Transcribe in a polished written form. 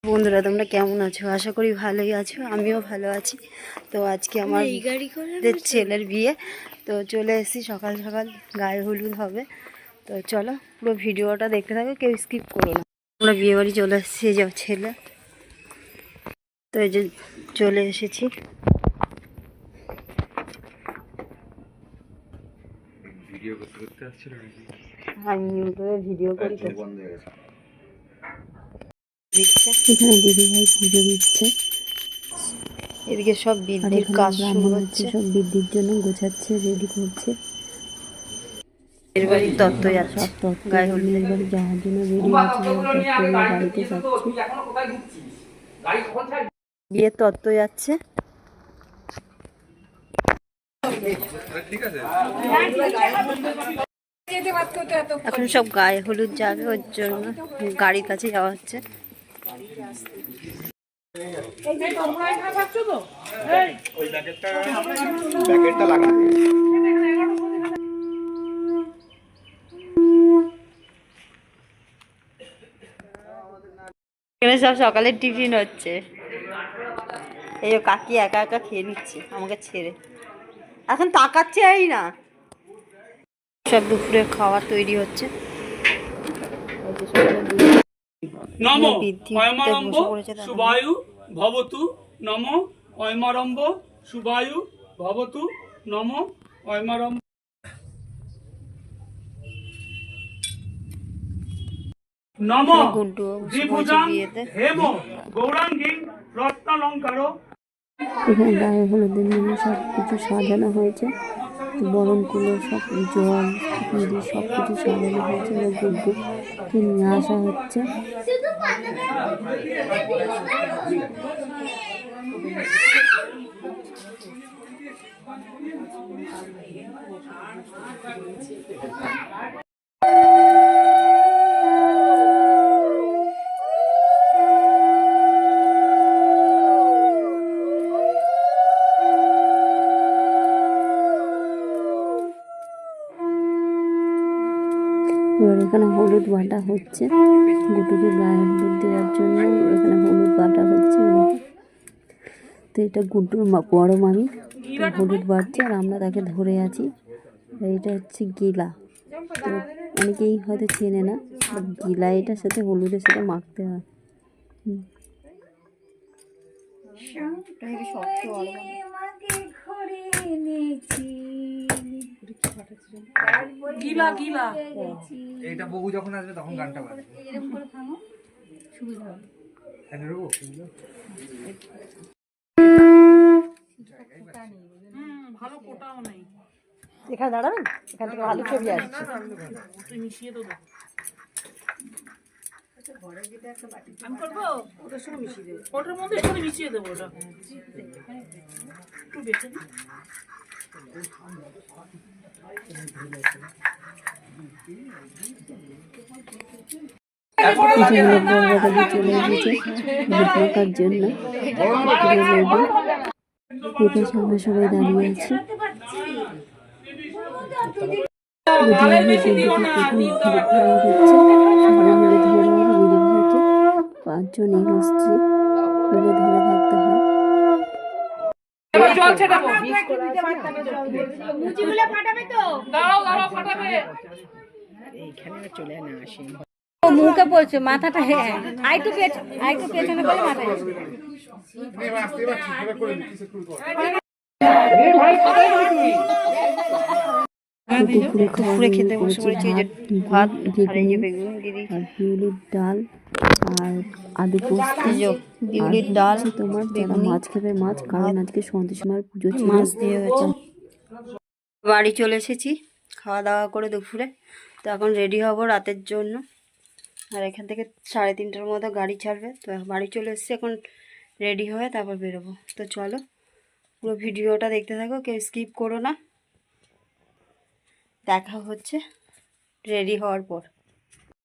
বন্ধুরা তোমরা কেমন আছো? আশা করি ভালোই আছো, আমিও ভালো আছি। তো আজকে আমাদের ছেলের বিয়ে, তো চলে এসেছি সকাল সকাল, গায়ে হলুদ হবে। তো চলো পুরো ভিডিওটা দেখতে থাকো, কেউ স্কিপ করো না। আমরা বিয়ে বাড়ি চলে এসেছি, এই যে ছেলে, তো এই যে চলে এসেছি। আমি ইউটিউবে ভিডিও করি, এখানে দিদিভাই পুজো দিচ্ছে। এদিকে সব বৃদ্ধির কাজ শুরু হচ্ছে, সব বৃদ্ধির জন্য গোছাচ্ছে, রেডি করছে। এর বাড়ির তত্ত্ব যাচ্ছে, গায়ে হলুদের বাড়ি যাওয়ার জন্য রেডি হচ্ছে, বাড়িতে যাচ্ছে, বিয়ের তত্ত্ব যাচ্ছে। এখন সব গায়ে হলুদ যাবে, ওর জন্য গাড়ির কাছে যাওয়া হচ্ছে। এখানে সব সকালের টিফিন হচ্ছে। এই কাকি একা একা খেয়ে নিচ্ছে আমাকে ছেড়ে, এখন তাকাচ্ছে এই না। সব দুপুরে খাবার তৈরি হচ্ছে। নমো অয়মারম্ভ শুভায়ু ভবতু নমো অয়মারম্ভ শুভায়ু ভবতু নমো অয়মারম্ভ নমো দ্বিভুজাং হেম গৌরাঙ্গী রত্নালঙ্কার। এখানে গায়ে হলুদের জন্য সব কিছু সাজানো হয়েছে, বরণগুলো সব জল পিঁড়ি সব কিছু সাজানো হয়েছে। গুড্ডুকে নিয়ে আসা হচ্ছে। এবার এখানে হলুদ বাটা হচ্ছে, গুটুকে গায়ে হলুদ দেওয়ার জন্য এখানে হলুদ বাটা হচ্ছে। তো এটা গুড্ডুর বড় মামি, হলুদ বাড়ছে আর আমরা তাকে ধরে আছি। এটা হচ্ছে গিলা, তো অনেকেই হয়তো চেনে না, গিলা এটার সাথে হলুদের সাথে মাখতে হয়। গিলা গিলা এটা বউ যখন আসবে তখন গানটা বাজবে, এরকম করে ভাঙো, সুবিধা হবে। ভালো কোটাও নাই। এখানে দাঁড়াবেন, এখান থেকে ভালো ছবি আসছে। তুই মিশিয়ে দেবো, আমি করবো ওটার সঙ্গে মিশিয়ে দেবো, ওটার মধ্যে সঙ্গে মিশিয়ে দেবো। ওটা একটু বেছে দিই। চলে এসেছে মাখার জন্য, এটার সামনে সবাই দাঁড়িয়ে আছে। পাঁচজন স্ত্রী মিলে ধরে থাকতে হয়। মুখে পড়ছে, মাথাটা আইটু পেছনে করে মাথায় দুপুরে খেতে বসে পড়েছি, ভাত আর এই যে বেগুন দিদি, আর বিউলির ডাল আর আলু পোস্ত, বিউলির ডাল তোমার যারা মাছ খাবে মাছ, কারণ আজকে সন্ধ্যের পুজো ছিল, মাছ দিয়ে হয়েছে। বাড়ি চলে এসেছি খাওয়া দাওয়া করে দুপুরে, তো এখন রেডি হব রাতের জন্য। আর এখান থেকে 3:30টার মতো গাড়ি ছাড়বে, তো বাড়ি চলে এসেছি, এখন রেডি হয়ে তারপর বেরোবো। তো চলো পুরো ভিডিওটা দেখতে থাকো, কেউ স্কিপ করো না। দেখা হচ্ছে রেডি হওয়ার পর।